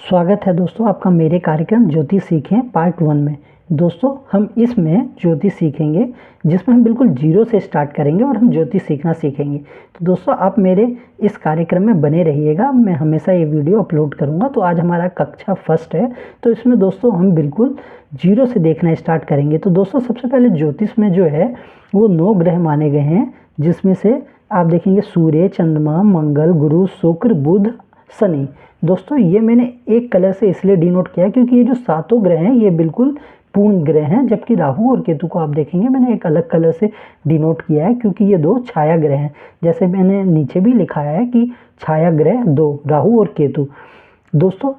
स्वागत है दोस्तों आपका मेरे कार्यक्रम ज्योतिष सीखें पार्ट 1 में। दोस्तों हम इसमें ज्योतिष सीखेंगे जिसमें हम बिल्कुल जीरो से स्टार्ट करेंगे और हम ज्योतिष सीखना सीखेंगे। तो दोस्तों आप मेरे इस कार्यक्रम में बने रहिएगा, मैं हमेशा ये वीडियो अपलोड करूँगा। तो आज हमारा कक्षा फर्स्ट है, तो इसमें दोस्तों हम बिल्कुल जीरो से देखना स्टार्ट करेंगे। तो दोस्तों सबसे पहले ज्योतिष में जो है वो 9 ग्रह माने गए हैं, जिसमें से आप देखेंगे सूर्य, चंद्रमा, मंगल, गुरु, शुक्र, बुध, शनि। दोस्तों ये मैंने एक कलर से इसलिए डिनोट किया क्योंकि ये जो सातों ग्रह हैं ये बिल्कुल पूर्ण ग्रह हैं, जबकि राहु और केतु को आप देखेंगे मैंने एक अलग कलर से डिनोट किया है क्योंकि ये 2 छाया ग्रह हैं। जैसे मैंने नीचे भी लिखा है कि छाया ग्रह 2 राहु और केतु। दोस्तों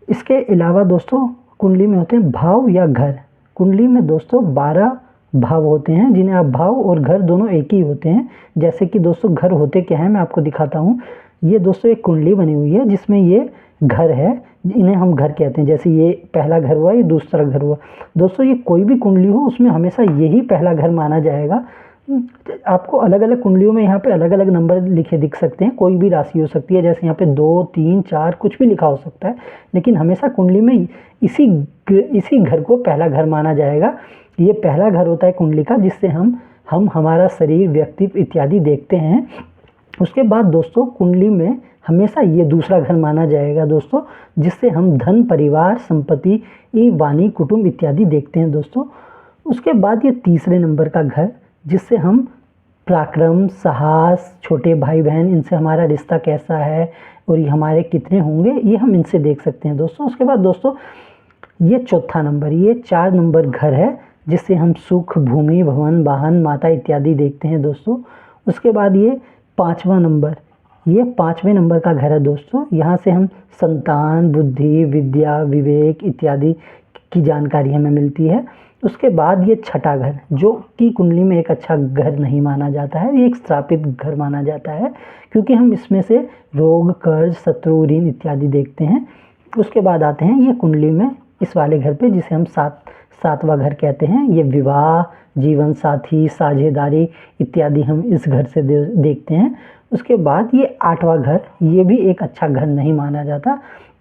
इसके अलावा दोस्तों कुंडली में होते हैं भाव या घर। कुंडली में दोस्तों 12 भाव होते हैं, जिन्हें आप भाव और घर दोनों एक ही होते हैं। जैसे कि दोस्तों घर होते क्या है मैं आपको दिखाता हूँ। ये दोस्तों एक कुंडली बनी हुई है जिसमें ये घर है, इन्हें हम घर कहते हैं। जैसे ये पहला घर हुआ, ये दूसरा घर हुआ। दोस्तों ये कोई भी कुंडली हो उसमें हमेशा यही पहला घर माना जाएगा। आपको अलग अलग कुंडलियों में यहाँ पे अलग अलग नंबर लिखे दिख सकते हैं, कोई भी राशि हो सकती है। जैसे यहाँ पे 2, 3, 4 कुछ भी लिखा हो सकता है, लेकिन हमेशा कुंडली में इसी घर को पहला घर माना जाएगा। ये पहला घर होता है कुंडली का, जिससे हम हमारा शरीर, व्यक्तित्व इत्यादि देखते हैं। उसके बाद दोस्तों कुंडली में हमेशा ये दूसरा घर माना जाएगा दोस्तों, जिससे हम धन, परिवार, संपत्ति, वाणी, कुटुंब इत्यादि देखते हैं दोस्तों। उसके बाद ये तीसरे नंबर का घर, जिससे हम पराक्रम, साहस, छोटे भाई बहन, इनसे हमारा रिश्ता कैसा है और ये हमारे कितने होंगे, ये हम इनसे देख सकते हैं दोस्तों। उसके बाद दोस्तों ये चौथा नंबर, ये 4 नंबर घर है, जिससे हम सुख, भूमि, भवन, वाहन, माता इत्यादि देखते हैं दोस्तों। उसके बाद ये 5वां नंबर, ये 5वें नंबर का घर है दोस्तों। यहाँ से हम संतान, बुद्धि, विद्या, विवेक इत्यादि की जानकारी हमें मिलती है। उसके बाद ये छठा घर, जो कि कुंडली में एक अच्छा घर नहीं माना जाता है, ये एक श्रापित घर माना जाता है, क्योंकि हम इसमें से रोग, कर्ज, शत्रु, ऋण इत्यादि देखते हैं। उसके बाद आते हैं ये कुंडली में इस वाले घर पे, जिसे हम सातवां घर कहते हैं। ये विवाह, जीवन साथी, साझेदारी इत्यादि हम इस घर से देखते हैं। उसके बाद ये 8वां घर, ये भी एक अच्छा घर नहीं माना जाता,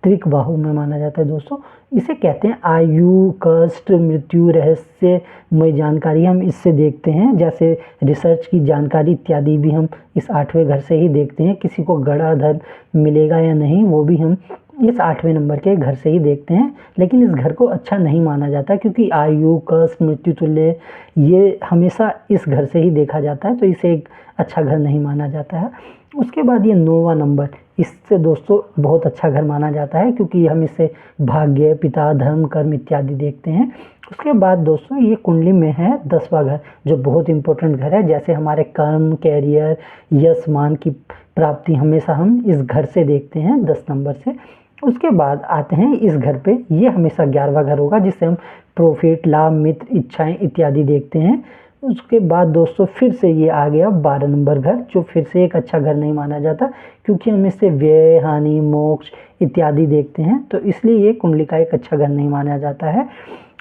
त्रिकबाहु में माना जाता है दोस्तों। इसे कहते हैं आयु, कष्ट, मृत्यु, रहस्यमय जानकारी हम इससे देखते हैं। जैसे रिसर्च की जानकारी इत्यादि भी हम इस 8वें घर से ही देखते हैं। किसी को गड़ा धन मिलेगा या नहीं, वो भी हम इस 8वें नंबर के घर से ही देखते हैं। लेकिन इस घर को अच्छा नहीं माना जाता क्योंकि आयु, कष्ट, मृत्यु तुल्य ये हमेशा इस घर से ही देखा जाता है, तो इसे एक अच्छा घर नहीं माना जाता है। उसके बाद ये 9वां नंबर, इससे दोस्तों बहुत अच्छा घर माना जाता है क्योंकि हम इससे भाग्य, पिता, धर्म, कर्म इत्यादि देखते हैं। उसके बाद दोस्तों ये कुंडली में है 10वां घर, जो बहुत इंपॉर्टेंट घर है। जैसे हमारे कर्म, कैरियर, यश, मान की प्राप्ति हमेशा हम इस घर से देखते हैं, 10 नंबर से। उसके बाद आते हैं इस घर पे, ये हमेशा 11वां घर होगा, जिससे हम प्रॉफिट, लाभ, मित्र, इच्छाएं इत्यादि देखते हैं। उसके बाद दोस्तों फिर से ये आ गया 12 नंबर घर, जो फिर से एक अच्छा घर नहीं माना जाता क्योंकि हम इससे व्यय, हानि, मोक्ष इत्यादि देखते हैं, तो इसलिए ये कुंडली का एक अच्छा घर नहीं माना जाता है।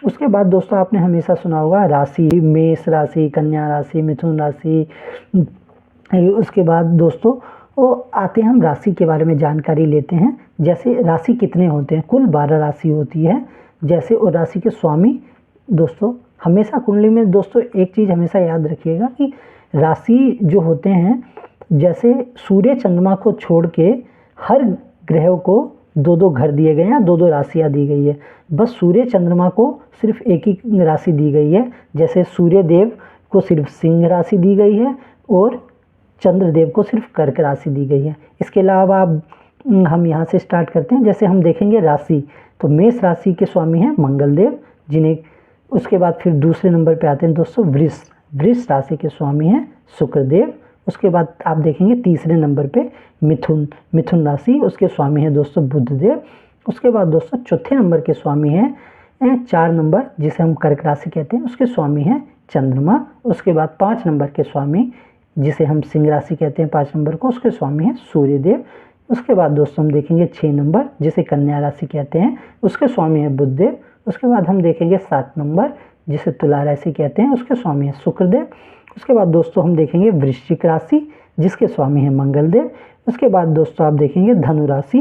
उसके बाद दोस्तों आपने हमेशा सुना होगा राशि, मेष राशि, कन्या राशि, मिथुन राशि। उसके बाद दोस्तों वो आते हैं, हम राशि के बारे में जानकारी लेते हैं। जैसे राशि कितने होते हैं, कुल 12 राशि होती है। जैसे और राशि के स्वामी दोस्तों हमेशा कुंडली में दोस्तों एक चीज़ हमेशा याद रखिएगा कि राशि जो होते हैं, जैसे सूर्य, चंद्रमा को छोड़ के हर ग्रह को 2-2 घर दिए गए हैं, 2-2 राशियाँ दी गई है। बस सूर्य, चंद्रमा को सिर्फ एक ही राशि दी गई है। जैसे सूर्य देव को सिर्फ सिंह राशि दी गई है और चंद्रदेव को सिर्फ कर्क राशि दी गई है। इसके अलावा हम यहाँ से स्टार्ट करते हैं। जैसे हम देखेंगे राशि, तो मेष राशि के स्वामी हैं मंगल देव, जिन्हें उसके बाद फिर दूसरे नंबर पे आते हैं दोस्तों वृष राशि के स्वामी हैं शुक्रदेव। उसके बाद आप देखेंगे तीसरे नंबर पे मिथुन राशि, उसके स्वामी हैं दोस्तों बुधदेव। उसके बाद दोस्तों चौथे नंबर के स्वामी हैं 4 नंबर, जिसे हम कर्क राशि कहते हैं, उसके स्वामी हैं चंद्रमा। उसके बाद 5 नंबर के स्वामी, जिसे हम सिंह राशि कहते हैं 5 नंबर को, उसके स्वामी हैं सूर्यदेव। उसके बाद दोस्तों हम देखेंगे 6 नंबर, जिसे कन्या राशि कहते हैं, उसके स्वामी हैं बुधदेव। उसके बाद हम देखेंगे 7 नंबर, जिसे तुला राशि कहते हैं, उसके स्वामी हैं शुक्रदेव। उसके बाद दोस्तों हम देखेंगे वृश्चिक राशि, जिसके स्वामी हैं मंगलदेव। उसके बाद दोस्तों आप देखेंगे धनु राशि,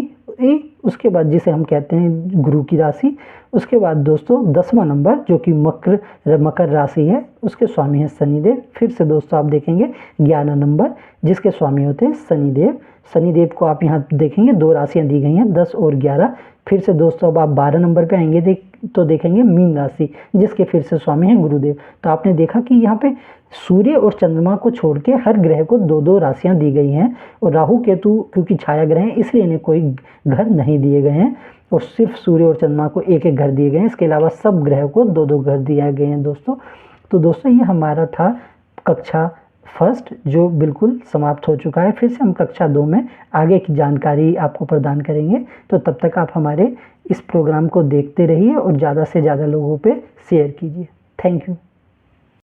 उसके बाद जिसे हम कहते हैं गुरु की राशि। उसके बाद दोस्तों 10वां नंबर जो कि मकर राशि है, उसके स्वामी हैं शनिदेव। फिर से दोस्तों आप देखेंगे 11 नंबर जिसके स्वामी होते हैं शनिदेव। शनिदेव को आप यहाँ देखेंगे 2 राशियाँ दी गई हैं, 10 और 11। फिर से दोस्तों अब आप 12 नंबर पे आएंगे तो देखेंगे मीन राशि जिसके फिर से स्वामी हैं गुरुदेव। तो आपने देखा कि यहाँ पे सूर्य और चंद्रमा को छोड़ के हर ग्रह को 2-2 राशियाँ दी गई हैं, और राहु केतु क्योंकि छाया ग्रह हैं इसलिए इन्हें कोई घर नहीं दिए गए हैं, और सिर्फ सूर्य और चंद्रमा को एक एक घर दिए गए हैं। इसके अलावा सब ग्रह को 2-2 घर दिए गए हैं दोस्तों। तो दोस्तों ये हमारा था कक्षा फर्स्ट जो बिल्कुल समाप्त हो चुका है। फिर से हम कक्षा 2 में आगे की जानकारी आपको प्रदान करेंगे। तो तब तक आप हमारे इस प्रोग्राम को देखते रहिए और ज़्यादा से ज़्यादा लोगों पे शेयर कीजिए। Thank you.